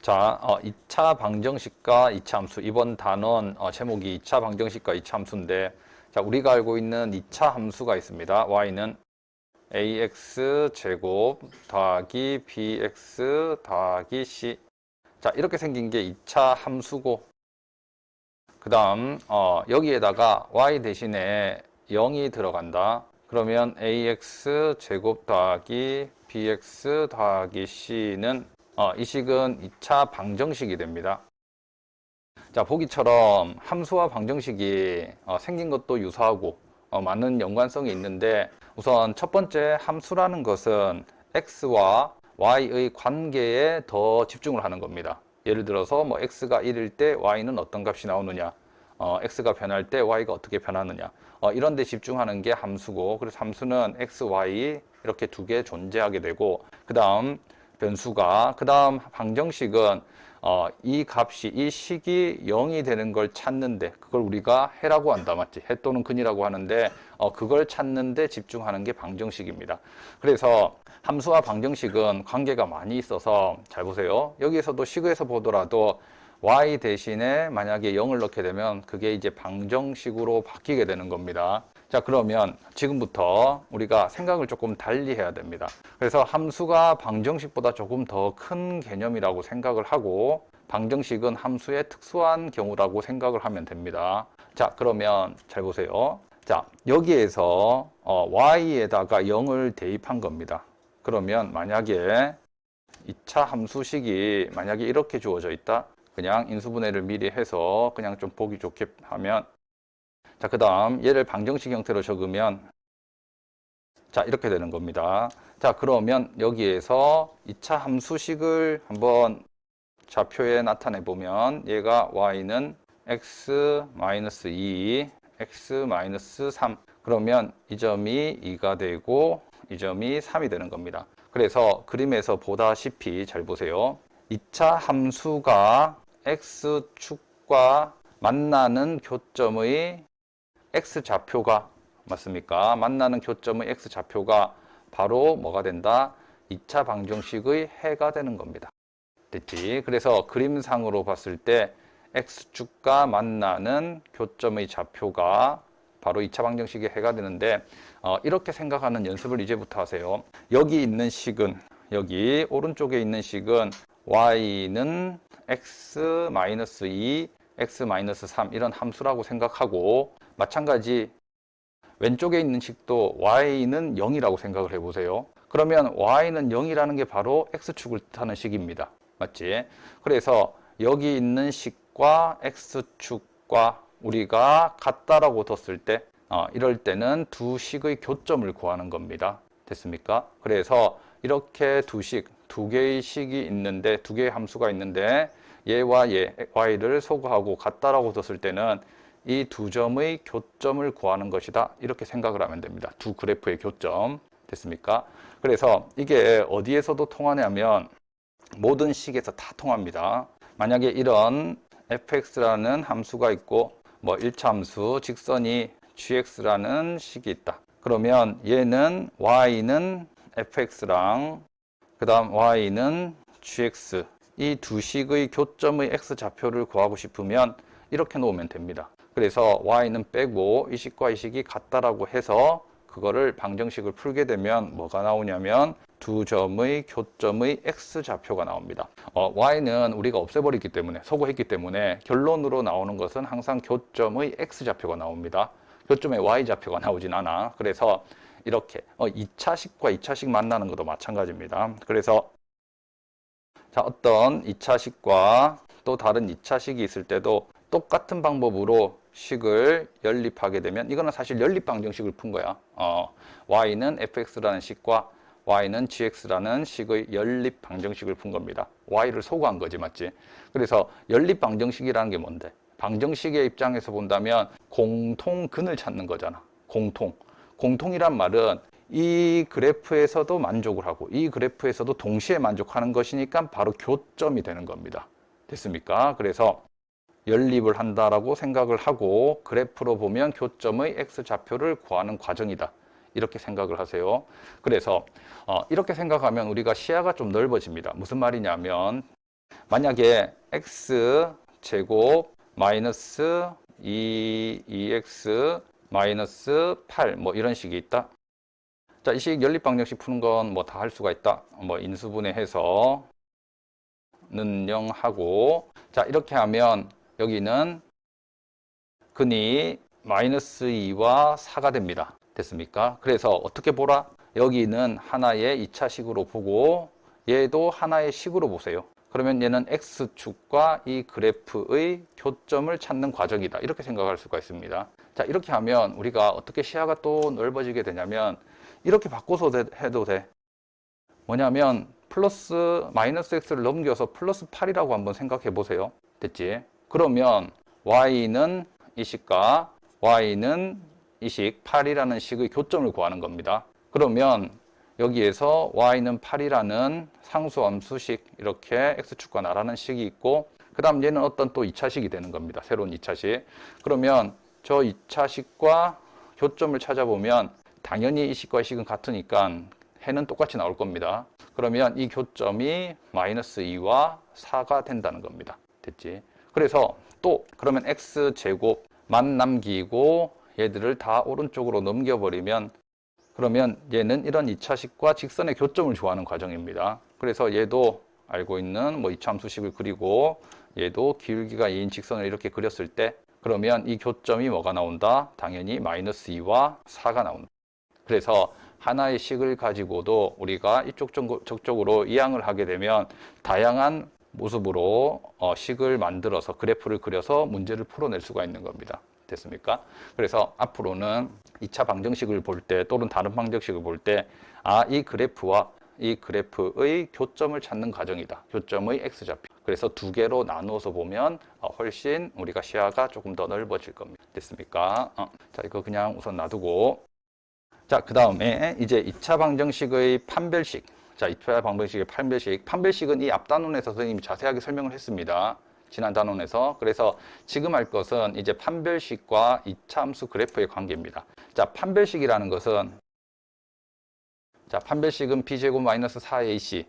자, 2차 방정식과 2차 함수. 이번 단원 제목이 2차 방정식과 2차 함수인데, 자, 우리가 알고 있는 2차 함수가 있습니다. y는 ax 제곱 더하기 bx 더하기 c. 자, 이렇게 생긴 게 2차 함수고, 그 다음 여기에다가 y 대신에 0이 들어간다. 그러면 ax 제곱 더하기 bx 더하기 c는 이 식은 2차 방정식이 됩니다. 자, 보기처럼 함수와 방정식이 생긴 것도 유사하고 많은 연관성이 있는데, 우선 첫 번째 함수라는 것은 x와 y의 관계에 더 집중을 하는 겁니다. 예를 들어서 뭐 x가 1일 때 y는 어떤 값이 나오느냐, x가 변할 때 y가 어떻게 변하느냐, 이런 데 집중하는 게 함수고, 그래서 함수는 x, y 이렇게 두 개 존재하게 되고, 그 다음 변수가, 그 다음 방정식은 이 값이, 이 식이 0이 되는 걸 찾는데, 그걸 우리가 해라고 한다, 맞지? 해 또는 근이라고 하는데, 그걸 찾는데 집중하는 게 방정식입니다. 그래서 함수와 방정식은 관계가 많이 있어서, 잘 보세요. 여기에서도 식에서 보더라도 y 대신에 만약에 0을 넣게 되면 그게 이제 방정식으로 바뀌게 되는 겁니다. 자, 그러면 지금부터 우리가 생각을 조금 달리 해야 됩니다. 그래서 함수가 방정식보다 조금 더 큰 개념이라고 생각을 하고, 방정식은 함수의 특수한 경우라고 생각을 하면 됩니다. 자, 그러면 잘 보세요. 자, 여기에서 y에다가 0을 대입한 겁니다. 그러면 만약에 2차 함수식이 만약에 이렇게 주어져 있다. 그냥 인수분해를 미리 해서 그냥 좀 보기 좋게 하면, 자, 그 다음 얘를 방정식 형태로 적으면, 자, 이렇게 되는 겁니다. 자, 그러면 여기에서 2차 함수식을 한번 좌표에 나타내 보면, 얘가 y는 x-2, x-3, 그러면 이 점이 2가 되고 이 점이 3이 되는 겁니다. 그래서 그림에서 보다시피 잘 보세요. 2차 함수가 x축과 만나는 교점의 x좌표가, 맞습니까? 만나는 교점의 x좌표가 바로 뭐가 된다? 2차 방정식의 해가 되는 겁니다. 됐지? 그래서 그림상으로 봤을 때 x축과 만나는 교점의 좌표가 바로 2차 방정식의 해가 되는데, 이렇게 생각하는 연습을 이제부터 하세요. 여기 있는 식은, 여기 오른쪽에 있는 식은 y는 x-2, x-3 이런 함수라고 생각하고, 마찬가지 왼쪽에 있는 식도 y는 0이라고 생각을 해보세요. 그러면 y는 0이라는 게 바로 x축을 뜻하는 식입니다. 맞지? 그래서 여기 있는 식과 x축과 우리가 같다라고 뒀을 때, 이럴 때는 두 식의 교점을 구하는 겁니다. 됐습니까? 그래서 이렇게 두 개의 식이 있는데, 두 개의 함수가 있는데, 얘와 얘, y를 소거하고 같다라고 뒀을 때는 이 두 점의 교점을 구하는 것이다. 이렇게 생각을 하면 됩니다. 두 그래프의 교점. 됐습니까? 그래서 이게 어디에서도 통하냐면 모든 식에서 다 통합니다. 만약에 이런 fx라는 함수가 있고, 뭐 1차 함수 직선이 gx라는 식이 있다. 그러면 얘는 y는 fx랑 그 다음 y는 gx, 이 두 식의 교점의 x좌표를 구하고 싶으면 이렇게 놓으면 됩니다. 그래서 y는 빼고 이 식과 이 식이 같다라고 해서 그거를 방정식을 풀게 되면 뭐가 나오냐면 두 점의 교점의 x좌표가 나옵니다. y는 우리가 없애버렸기 때문에, 소거했기 때문에 결론으로 나오는 것은 항상 교점의 x좌표가 나옵니다. 교점의 y좌표가 나오진 않아. 그래서 이렇게 2차식과 2차식 만나는 것도 마찬가지입니다. 그래서 자, 어떤 2차식과 또 다른 2차식이 있을 때도 똑같은 방법으로 식을 연립하게 되면, 이거는 사실 연립 방정식을 푼 거야. y는 fx라는 식과 y는 gx라는 식의 연립 방정식을 푼 겁니다. y를 소거한 거지, 맞지? 그래서 연립 방정식이라는 게 뭔데? 방정식의 입장에서 본다면 공통근을 찾는 거잖아. 공통이란 말은 이 그래프에서도 만족을 하고 이 그래프에서도 동시에 만족하는 것이니까 바로 교점이 되는 겁니다. 됐습니까? 그래서 연립을 한다라고 생각을 하고 그래프로 보면 교점의 x좌표를 구하는 과정이다. 이렇게 생각을 하세요. 그래서 이렇게 생각하면 우리가 시야가 좀 넓어집니다. 무슨 말이냐면, 만약에 x제곱 마이너스 2x 마이너스 8 뭐 이런 식이 있다. 자, 이 식 연립방정식 푸는 건 뭐 다 할 수가 있다. 뭐 인수분해해서 는 0 하고, 자, 이렇게 하면 여기는 근이 마이너스 2와 4가 됩니다. 됐습니까? 그래서 어떻게 보라? 여기는 하나의 2차식으로 보고 얘도 하나의 식으로 보세요. 그러면 얘는 x축과 이 그래프의 교점을 찾는 과정이다. 이렇게 생각할 수가 있습니다. 자, 이렇게 하면 우리가 어떻게 시야가 또 넓어지게 되냐면 이렇게 바꿔서 해도 돼. 뭐냐면 플러스 마이너스 x를 넘겨서 플러스 8이라고 한번 생각해 보세요. 됐지? 그러면 y는 이 식과 y는 이 식 8이라는 식의 교점을 구하는 겁니다. 그러면 여기에서 y는 8이라는 상수함수식, 이렇게 x축과 나라는 식이 있고, 그 다음 얘는 어떤 또 2차식이 되는 겁니다. 새로운 2차식. 그러면 저 2차식과 교점을 찾아보면 당연히 이 식과 이 식은 같으니까 해는 똑같이 나올 겁니다. 그러면 이 교점이 마이너스 2와 4가 된다는 겁니다. 됐지? 그래서 또 그러면 x제곱만 남기고 얘들을 다 오른쪽으로 넘겨버리면, 그러면 얘는 이런 2차식과 직선의 교점을 구하는 과정입니다. 그래서 얘도 알고 있는 뭐 2차함수식을 그리고 얘도 기울기가 2인 직선을 이렇게 그렸을 때, 그러면 이 교점이 뭐가 나온다? 당연히 마이너스 2와 4가 나온다. 그래서 하나의 식을 가지고도 우리가 이쪽 저쪽으로 이항을 하게 되면 다양한 모습으로 식을 만들어서 그래프를 그려서 문제를 풀어낼 수가 있는 겁니다. 됐습니까? 그래서 앞으로는 2차 방정식을 볼 때 또는 다른 방정식을 볼 때, 이 그래프와 이 그래프의 교점을 찾는 과정이다. 교점의 x좌표. 그래서 두 개로 나누어서 보면 훨씬 우리가 시야가 조금 더 넓어질 겁니다. 됐습니까? 자, 이거 그냥 우선 놔두고, 자, 그 다음에 이제 2차 방정식의 판별식. 자, 2차 방정식의 판별식. 판별식은 이 앞 단원에서 선생님이 자세하게 설명을 했습니다. 지난 단원에서. 그래서 지금 할 것은 이제 판별식과 2차 함수 그래프의 관계입니다. 자, 판별식이라는 것은, 자, 판별식은 b제곱 마이너스 4ac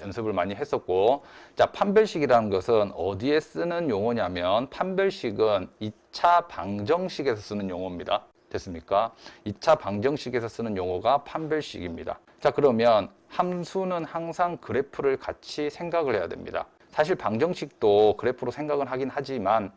연습을 많이 했었고, 자, 판별식이라는 것은 어디에 쓰는 용어냐면 판별식은 2차 방정식에서 쓰는 용어입니다. 됐습니까? 2차 방정식에서 쓰는 용어가 판별식입니다. 자, 그러면 함수는 항상 그래프를 같이 생각을 해야 됩니다. 사실 방정식도 그래프로 생각은 하긴 하지만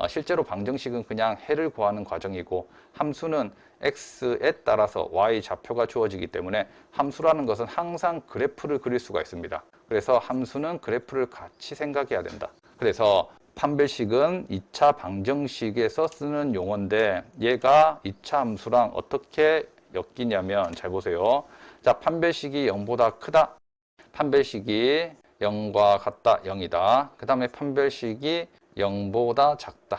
실제로 방정식은 그냥 해를 구하는 과정이고, 함수는 x에 따라서 y 좌표가 주어지기 때문에 함수라는 것은 항상 그래프를 그릴 수가 있습니다. 그래서 함수는 그래프를 같이 생각해야 된다. 그래서 판별식은 2차 방정식에서 쓰는 용어인데 얘가 2차 함수랑 어떻게 엮이냐면, 잘 보세요. 자, 판별식이 0보다 크다. 판별식이 0과 같다, 0이다. 그 다음에 판별식이 0보다 작다.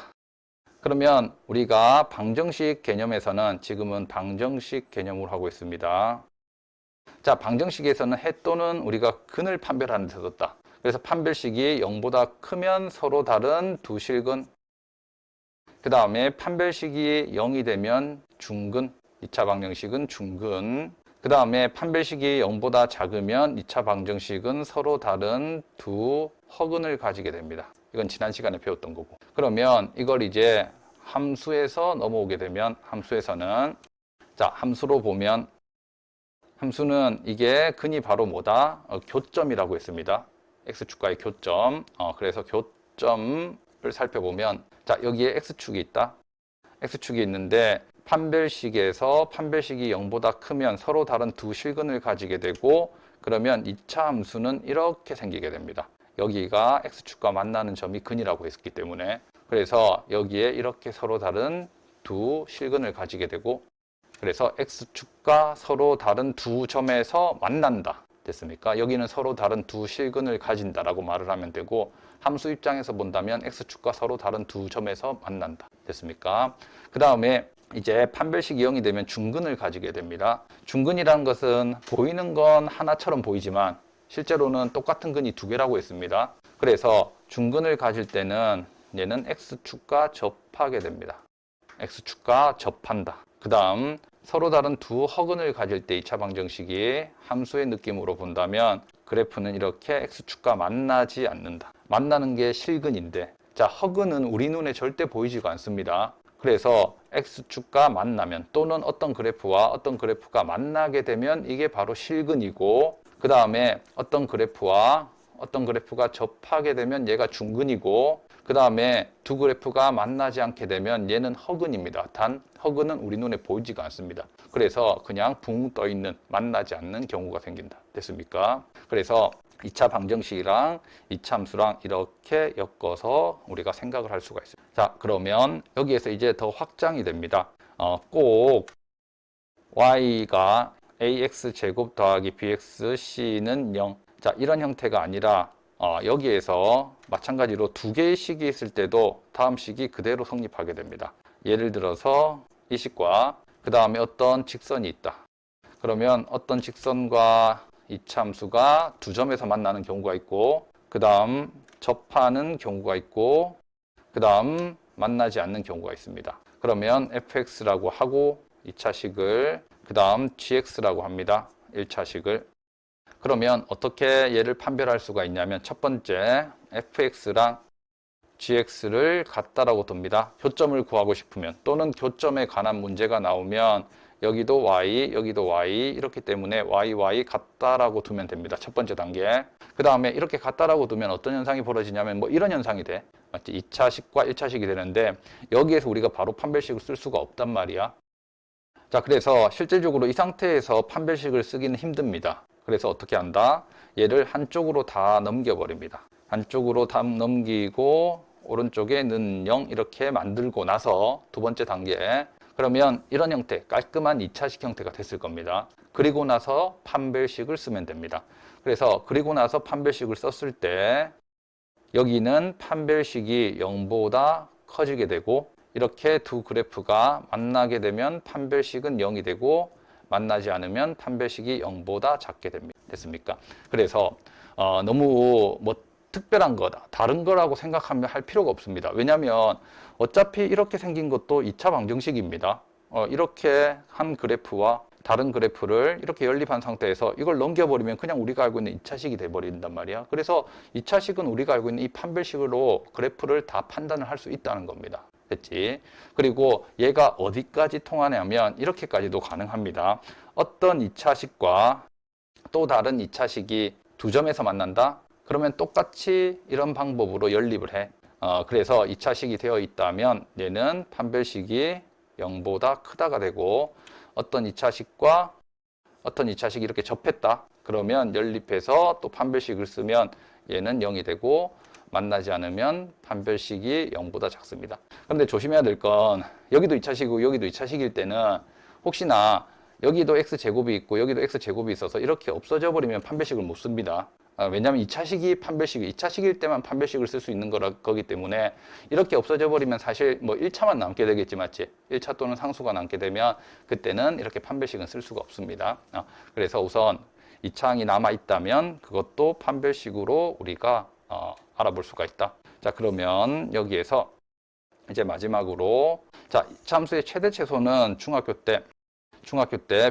그러면 우리가 방정식 개념에서는 지금은 방정식 개념으로 하고 있습니다. 자, 방정식에서는 해 또는 우리가 근을 판별하는 데 썼다. 그래서 판별식이 0보다 크면 서로 다른 두 실근. 그 다음에 판별식이 0이 되면 중근. 2차 방정식은 중근. 그 다음에 판별식이 0보다 작으면 2차 방정식은 서로 다른 두 허근을 가지게 됩니다. 이건 지난 시간에 배웠던 거고. 그러면 이걸 이제 함수에서 넘어오게 되면, 함수에서는, 자, 함수로 보면 함수는 이게 근이 바로 뭐다? 교점이라고 했습니다. x축과의 교점. 그래서 교점을 살펴보면, 자, 여기에 x축이 있다. x축이 있는데 판별식에서 판별식이 0보다 크면 서로 다른 두 실근을 가지게 되고, 그러면 2차 함수는 이렇게 생기게 됩니다. 여기가 x축과 만나는 점이 근이라고 했기 때문에, 그래서 여기에 이렇게 서로 다른 두 실근을 가지게 되고, 그래서 x축과 서로 다른 두 점에서 만난다. 됐습니까? 여기는 서로 다른 두 실근을 가진다라고 말을 하면 되고, 함수 입장에서 본다면 x축과 서로 다른 두 점에서 만난다. 됐습니까? 그 다음에 이제 판별식이 0이 되면 중근을 가지게 됩니다. 중근이라는 것은 보이는 건 하나처럼 보이지만 실제로는 똑같은 근이 두 개라고 했습니다. 그래서 중근을 가질 때는 얘는 x축과 접하게 됩니다. x축과 접한다. 그 다음 서로 다른 두 허근을 가질 때 2차 방정식이 함수의 느낌으로 본다면 그래프는 이렇게 x축과 만나지 않는다. 만나는 게 실근인데, 자, 허근은 우리 눈에 절대 보이지가 않습니다. 그래서 X축과 만나면 또는 어떤 그래프와 어떤 그래프가 만나게 되면 이게 바로 실근이고, 그 다음에 어떤 그래프와 어떤 그래프가 접하게 되면 얘가 중근이고, 그 다음에 두 그래프가 만나지 않게 되면 얘는 허근입니다. 단 허근은 우리 눈에 보이지가 않습니다. 그래서 그냥 붕 떠 있는, 만나지 않는 경우가 생긴다. 됐습니까? 그래서 2차 방정식이랑 2차 함수랑 이렇게 엮어서 우리가 생각을 할 수가 있어요. 자, 그러면 여기에서 이제 더 확장이 됩니다. 꼭 y가 ax제곱 더하기 bxc는 0. 자, 이런 형태가 아니라 여기에서 마찬가지로 두 개의 식이 있을 때도 다음 식이 그대로 성립하게 됩니다. 예를 들어서 이 식과 그 다음에 어떤 직선이 있다. 그러면 어떤 직선과 이차함수가 두 점에서 만나는 경우가 있고, 그 다음 접하는 경우가 있고, 그 다음 만나지 않는 경우가 있습니다. 그러면 fx라고 하고 2차식을, 그 다음 gx라고 합니다. 1차식을. 그러면 어떻게 얘를 판별할 수가 있냐면, 첫 번째 fx랑 gx를 같다라고 둡니다. 교점을 구하고 싶으면, 또는 교점에 관한 문제가 나오면 여기도 y, 여기도 y, 이렇기 때문에 y 같다라고 두면 됩니다. 첫 번째 단계. 그 다음에 이렇게 같다라고 두면 어떤 현상이 벌어지냐면 뭐 이런 현상이 돼. 맞지? 2차식과 1차식이 되는데 여기에서 우리가 바로 판별식을 쓸 수가 없단 말이야. 자, 그래서 실질적으로 이 상태에서 판별식을 쓰기는 힘듭니다. 그래서 어떻게 한다? 얘를 한쪽으로 다 넘겨버립니다. 한쪽으로 다 넘기고 오른쪽에는 0 이렇게 만들고 나서 두 번째 단계에, 그러면 이런 형태, 깔끔한 2차식 형태가 됐을 겁니다. 그리고 나서 판별식을 쓰면 됩니다. 그래서 그리고 나서 판별식을 썼을 때 여기는 판별식이 0보다 커지게 되고, 이렇게 두 그래프가 만나게 되면 판별식은 0이 되고, 만나지 않으면 판별식이 0보다 작게 됩니다. 됐습니까? 그래서 너무 뭐 특별한 거다, 다른 거라고 생각하면 할 필요가 없습니다. 왜냐하면 어차피 이렇게 생긴 것도 2차 방정식입니다. 이렇게 한 그래프와 다른 그래프를 이렇게 연립한 상태에서 이걸 넘겨버리면 그냥 우리가 알고 있는 2차식이 돼버린단 말이야. 그래서 2차식은 우리가 알고 있는 이 판별식으로 그래프를 다 판단을 할 수 있다는 겁니다. 됐지? 그리고 얘가 어디까지 통하냐면 이렇게까지도 가능합니다. 어떤 2차식과 또 다른 2차식이 두 점에서 만난다? 그러면 똑같이 이런 방법으로 연립을 해. 그래서 2차식이 되어 있다면 얘는 판별식이 0보다 크다가 되고, 어떤 2차식과 어떤 2차식이 이렇게 접했다. 그러면 연립해서 또 판별식을 쓰면 얘는 0이 되고, 만나지 않으면 판별식이 0보다 작습니다. 그런데 조심해야 될 건 여기도 2차식이고 여기도 2차식일 때는 혹시나 여기도 x제곱이 있고 여기도 x제곱이 있어서 이렇게 없어져 버리면 판별식을 못 씁니다. 왜냐하면 2차식이 판별식이 2차식일 때만 판별식을 쓸 수 있는 거기 때문에 이렇게 없어져 버리면 사실 뭐 1차만 남게 되겠지, 맞지? 1차 또는 상수가 남게 되면 그때는 이렇게 판별식은 쓸 수가 없습니다. 그래서 우선 2차항이 남아 있다면 그것도 판별식으로 우리가 알아볼 수가 있다. 자, 그러면 여기에서 이제 마지막으로, 자, 참수의 최대 최소는 중학교 때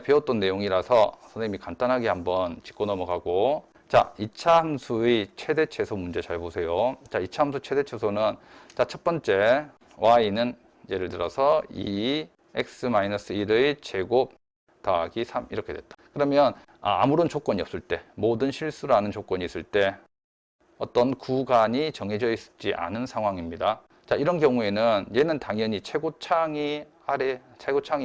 배웠던 내용이라서 선생님이 간단하게 한번 짚고 넘어가고, 자, 2차 함수의 최대 최소 문제 잘 보세요. 자, 2차 함수 최대 최소는, 자, 첫 번째 y는 예를 들어서 2x-1의 제곱 더하기 3 이렇게 됐다. 그러면 아무런 조건이 없을 때, 모든 실수라는 조건이 있을 때 어떤 구간이 정해져 있지 않은 상황입니다. 자, 이런 경우에는 얘는 당연히 최고창이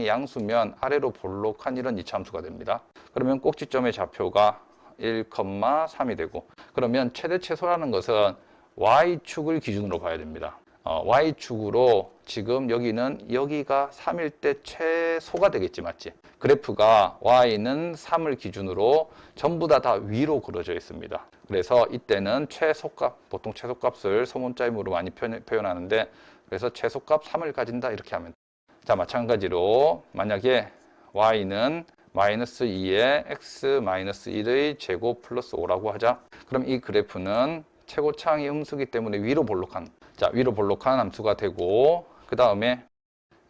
양수면 아래로 볼록한 이런 2차 함수가 됩니다. 그러면 꼭지점의 좌표가 1,3이 되고, 그러면 최대 최소라는 것은 y축을 기준으로 봐야 됩니다. y축으로 지금 여기가 3일 때 최소가 되겠지, 맞지? 그래프가 y는 3을 기준으로 전부 다 위로 그려져 있습니다. 그래서 이때는 최소값, 보통 최소값을 소문자임으로 많이 표현하는데, 그래서 최소값 3을 가진다 이렇게 하면, 자, 마찬가지로 만약에 y는 마이너스 2에 x-1의 제곱 플러스 5라고 하자. 그럼 이 그래프는 최고차항이 음수기 때문에 위로 볼록한 함수가 되고, 그 다음에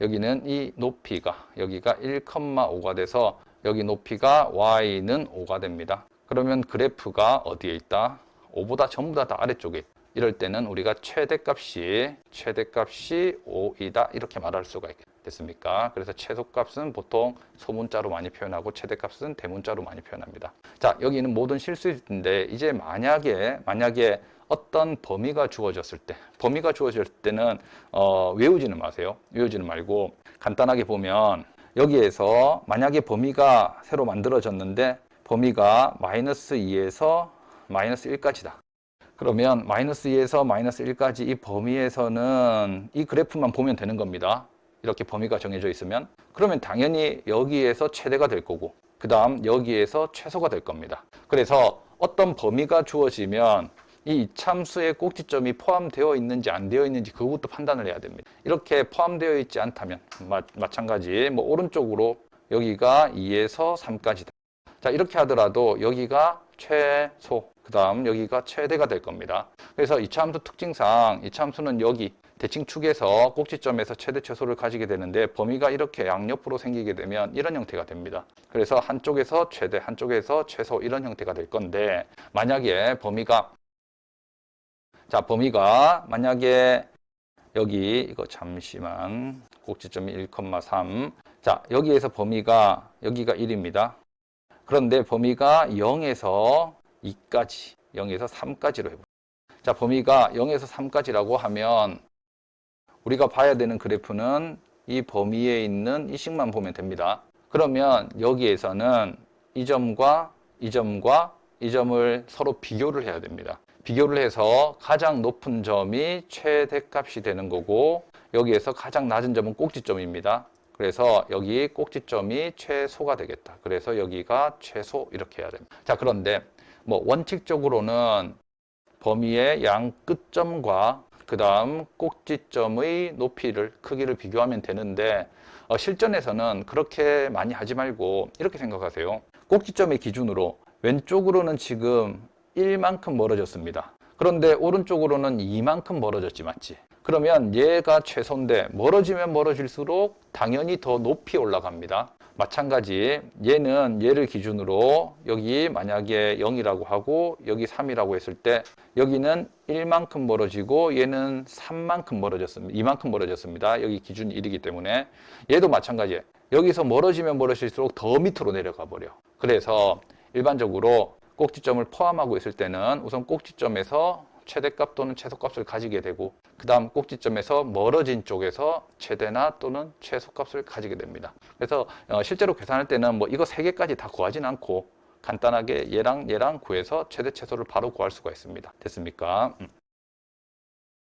여기는 이 높이가 여기가 1,5가 돼서 여기 높이가 y는 5가 됩니다. 그러면 그래프가 어디에 있다? 5보다 전부 다 아래쪽에 있다. 이럴 때는 우리가 최대값이 5이다 이렇게 말할 수가 있겠습니까? 그래서 최소값은 보통 소문자로 많이 표현하고 최대값은 대문자로 많이 표현합니다. 자, 여기는 모든 실수인데 이제 만약에 어떤 범위가 주어졌을 때는 외우지는 마세요. 외우지는 말고 간단하게 보면 여기에서 만약에 범위가 새로 만들어졌는데 범위가 마이너스 2에서 마이너스 1까지다. 그러면 마이너스 2에서 마이너스 1까지 이 범위에서는 이 그래프만 보면 되는 겁니다. 이렇게 범위가 정해져 있으면. 그러면 당연히 여기에서 최대가 될 거고 그 다음 여기에서 최소가 될 겁니다. 그래서 어떤 범위가 주어지면 이 이참수의 꼭지점이 포함되어 있는지 안 되어 있는지 그것부터 판단을 해야 됩니다. 이렇게 포함되어 있지 않다면 마찬가지 뭐 오른쪽으로 여기가 2에서 3까지다. 자, 이렇게 하더라도 여기가 최소, 그 다음 여기가 최대가 될 겁니다. 그래서 이차함수 특징상 이차함수는 여기 대칭축에서 꼭지점에서 최대 최소를 가지게 되는데 범위가 이렇게 양옆으로 생기게 되면 이런 형태가 됩니다. 그래서 한쪽에서 최대, 한쪽에서 최소 이런 형태가 될 건데 만약에 범위가 만약에 여기 이거 잠시만 꼭지점이 1,3 자, 여기에서 범위가 여기가 1입니다. 그런데 범위가 0에서 2까지, 0에서 3까지로 해봅니다. 자, 범위가 0에서 3까지라고 하면 우리가 봐야 되는 그래프는 이 범위에 있는 이 식만 보면 됩니다. 그러면 여기에서는 이 점과 이 점과 이 점을 서로 비교를 해야 됩니다. 비교를 해서 가장 높은 점이 최대값이 되는 거고 여기에서 가장 낮은 점은 꼭지점입니다. 그래서 여기 꼭지점이 최소가 되겠다. 그래서 여기가 최소 이렇게 해야 됩니다. 자, 그런데 뭐 원칙적으로는 범위의 양 끝점과 그 다음 꼭지점의 높이를 크기를 비교하면 되는데 실전에서는 그렇게 많이 하지 말고 이렇게 생각하세요. 꼭지점의 기준으로 왼쪽으로는 지금 1만큼 멀어졌습니다. 그런데 오른쪽으로는 2만큼 멀어졌지, 맞지? 그러면 얘가 최소인데 멀어지면 멀어질수록 당연히 더 높이 올라갑니다. 마찬가지 얘는 얘를 기준으로 여기 만약에 0이라고 하고 여기 3이라고 했을 때 여기는 1만큼 멀어지고 얘는 3만큼 멀어졌습니다. 2만큼 멀어졌습니다. 여기 기준이 1이기 때문에 얘도 마찬가지예요. 여기서 멀어지면 멀어질수록 더 밑으로 내려가 버려. 그래서 일반적으로 꼭지점을 포함하고 있을 때는 우선 꼭지점에서 최대값 또는 최소값을 가지게 되고 그 다음 꼭지점에서 멀어진 쪽에서 최대나 또는 최소값을 가지게 됩니다. 그래서 실제로 계산할 때는 뭐 이거 3개까지 다 구하진 않고 간단하게 얘랑 얘랑 구해서 최대 최소를 바로 구할 수가 있습니다. 됐습니까?